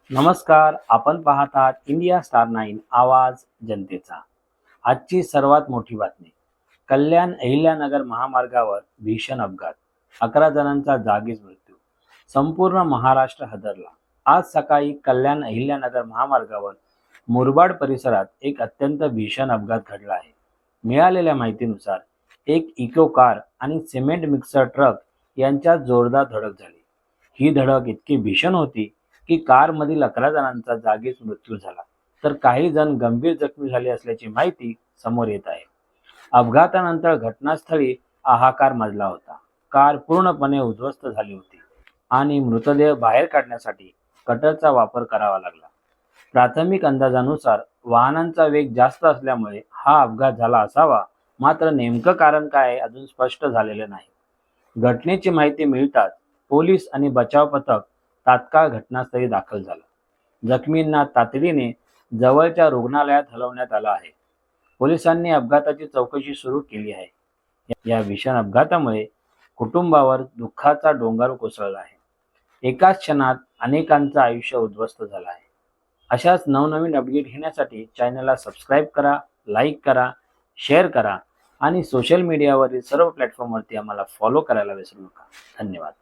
नमस्कार, आपण पाहत आहात इंडिया स्टार 9 आवाज जनतेचा. आजची सर्वात मोठी बातमी. कल्याण अहिल्यानगर महामार्गावर भीषण अपघात. 11 जणांचा जागीच मृत्यू. संपूर्ण महाराष्ट्र हादरला. आज सकाळी कल्याण अहिल्यानगर महामार्गावर मुरबाड परिसरात एक अत्यंत भीषण अपघात घडला आहे. मिळालेल्या माहितीनुसार एक इको कार आणि सिमेंट मिक्सर ट्रक यांच्यात जोरदार धडक झाली. ही धडक इतकी भीषण होती की कारमधील 11 जणांचा जागीच मृत्यू झाला, तर काही जण गंभीर जखमी झाले असल्याची माहिती समोर येत आहे. अपघातानंतर घटनास्थळी हाहाकार माजला होता. कार पूर्णपणे उद्ध्वस्त झाली होती आणि मृतदेह बाहेर काढण्यासाठी कटरचा वापर करावा लागला. प्राथमिक अंदाजानुसार वाहनांचा वेग जास्त असल्यामुळे हा अपघात झाला असावा, मात्र नेमकं कारण काय अजून स्पष्ट झालेलं नाही. घटनेची माहिती मिळताच पोलीस आणि बचाव पथक तात्काळ घटनास्थळी दाखल झालं. जखमींना तातडीने जवळच्या रुग्णालयात हलवण्यात आलं आहे. पोलिसांनी अपघाताची चौकशी सुरू केली आहे. या भीषण अपघातामुळे कुटुंबावर दुःखाचा डोंगर कोसळला आहे. एकाच क्षणात अनेकांचं आयुष्य उद्ध्वस्त झालं आहे. अशाच नवनवीन अपडेट घेण्यासाठी चॅनलला सबस्क्राईब करा, लाईक करा, शेअर करा आणि सोशल मीडियावरील सर्व प्लॅटफॉर्मवरती आम्हाला फॉलो करायला विसरू नका. धन्यवाद.